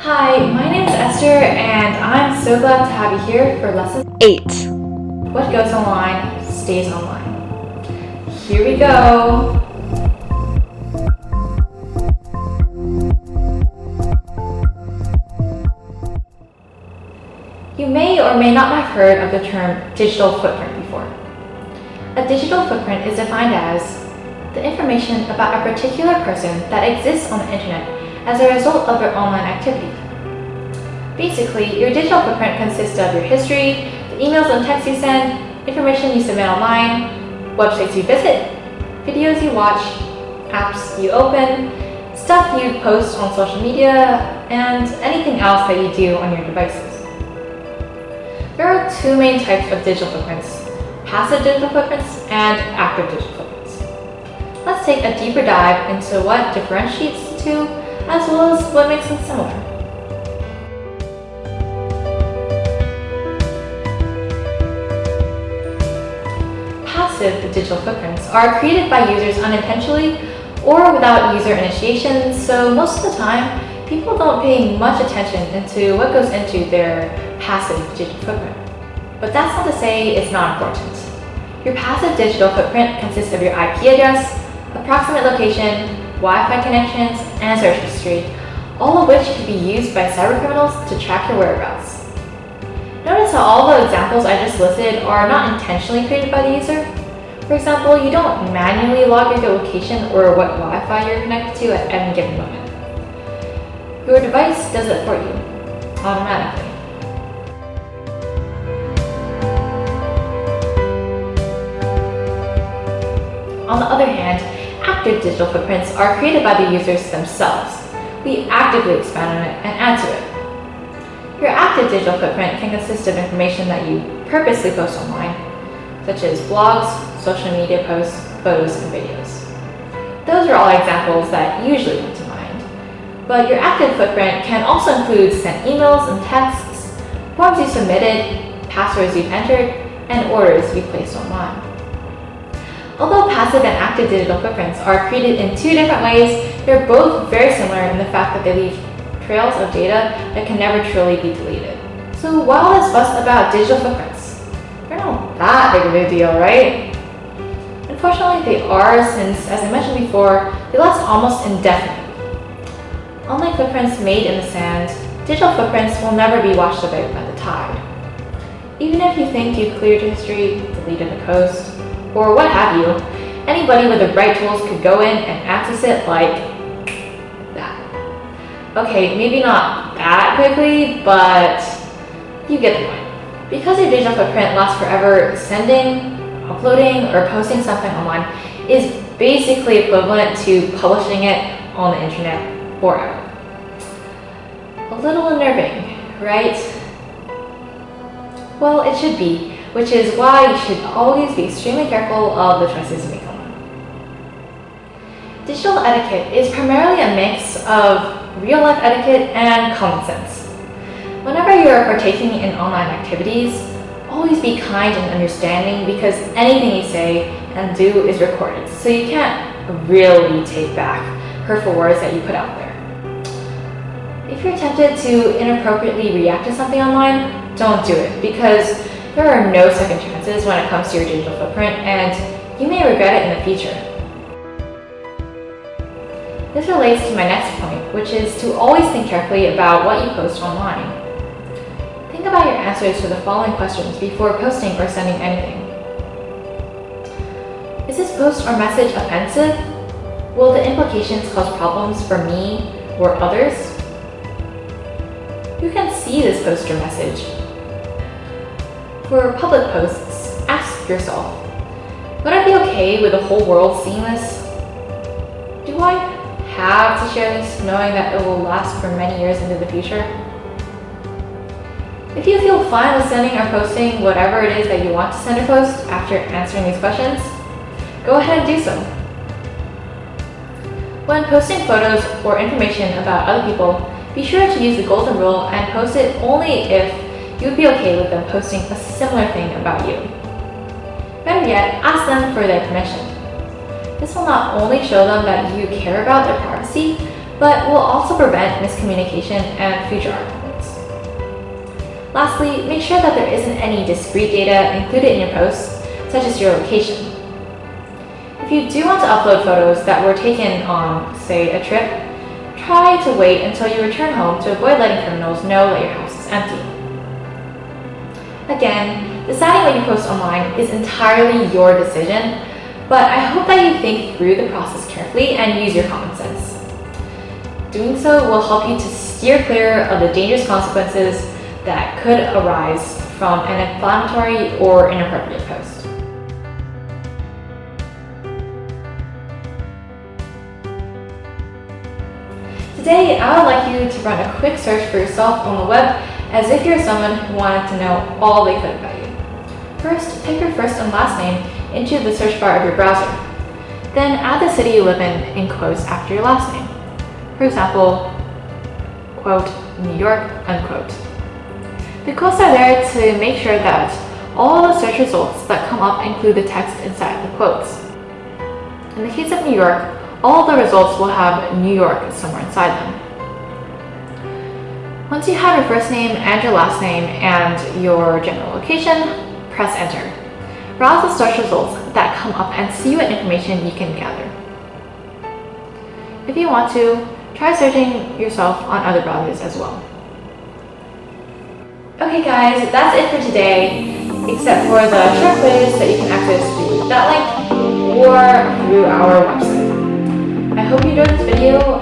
Hi, my name is Esther, and I'm so glad to have you here for lesson 8. What goes online stays online. Here we go. You may or may not have heard of the term digital footprint before. A digital footprint is defined as the information about a particular person that exists on the internet as a result of their online activity. Basically, your digital footprint consists of your history, the emails and texts you send, information you submit online, websites you visit, videos you watch, apps you open, stuff you post on social media, and anything else that you do on your devices. There are two main types of digital footprints: passive digital footprints and active digital footprints. Let's take a deeper dive into what differentiates the two, as well as what makes them similar. Passive digital footprints are created by users unintentionally or without user initiation, so most of the time, people don't pay much attention into what goes into their passive digital footprint. But that's not to say it's not important. Your passive digital footprint consists of your IP address, approximate location, Wi-Fi connections, and search history, all of which can be used by cybercriminals to track your whereabouts. Notice how all the examples I just listed are not intentionally created by the user. For example, you don't manually log your location or what Wi-Fi you're connected to at any given moment. Your device does it for you, automatically. On the other hand, active digital footprints are created by the users themselves. We actively expand on it and add to it. Your active digital footprint can consist of information that you purposely post online, such as blogs, social media posts, photos, and videos. Those are all examples that usually come to mind. But your active footprint can also include sent emails and texts, forms you submitted, passwords you've entered, and orders you placed online. Although passive and active digital footprints are created in two different ways, they're both very similar in the fact that they leave trails of data that can never truly be deleted. So why all this fuss about digital footprints? They're not that big of a deal, right? Unfortunately, they are, since, as I mentioned before, they last almost indefinitely. Unlike footprints made in the sand, digital footprints will never be washed away by the tide. Even if you think you've cleared your history, deleted a post, or what have you, anybody with the right tools could go in and access it like that. Okay, maybe not that quickly, but you get the point. Because your digital footprint lasts forever, sending, uploading, or posting something online is basically equivalent to publishing it on the internet forever. A little unnerving, right? Well, it should be, which is why you should always be extremely careful of the choices you make online. Digital etiquette is primarily a mix of real-life etiquette and common sense. Whenever you are partaking in online activities, always be kind and understanding, because anything you say and do is recorded, so you can't really take back hurtful words that you put out there. If you're tempted to inappropriately react to something online, don't do it, because there are no second chances when it comes to your digital footprint, and you may regret it in the future. This relates to my next point, which is to always think carefully about what you post online. Think about your answers to the following questions before posting or sending anything. Is this post or message offensive? Will the implications cause problems for me or others? Who can see this post or message? For public posts, ask yourself, would I be okay with the whole world seeing this? Do I have to share this knowing that it will last for many years into the future? If you feel fine with sending or posting whatever it is that you want to send or post after answering these questions, go ahead and do so. When posting photos or information about other people, be sure to use the golden rule and post it only if you would be okay with them posting a similar thing about you. Better yet, ask them for their permission. This will not only show them that you care about their privacy, but will also prevent miscommunication and future arguments. Lastly, make sure that there isn't any discrete data included in your posts, such as your location. If you do want to upload photos that were taken on, say, a trip, try to wait until you return home to avoid letting criminals know that your house is empty. Again, deciding what you post online is entirely your decision, but I hope that you think through the process carefully and use your common sense. Doing so will help you to steer clear of the dangerous consequences that could arise from an inflammatory or inappropriate post. Today, I would like you to run a quick search for yourself on the web as if you're someone who wanted to know all they could about you. First, type your first and last name into the search bar of your browser. Then add the city you live in quotes after your last name. For example, quote, New York, unquote. The quotes are there to make sure that all the search results that come up include the text inside the quotes. In the case of New York, all the results will have New York somewhere inside them. Once you have your first name and your last name and your general location, press enter. Browse the search results that come up and see what information you can gather. If you want to, try searching yourself on other browsers as well. Okay guys, that's it for today, except for the short quiz that you can access through that link or through our website. I hope you enjoyed this video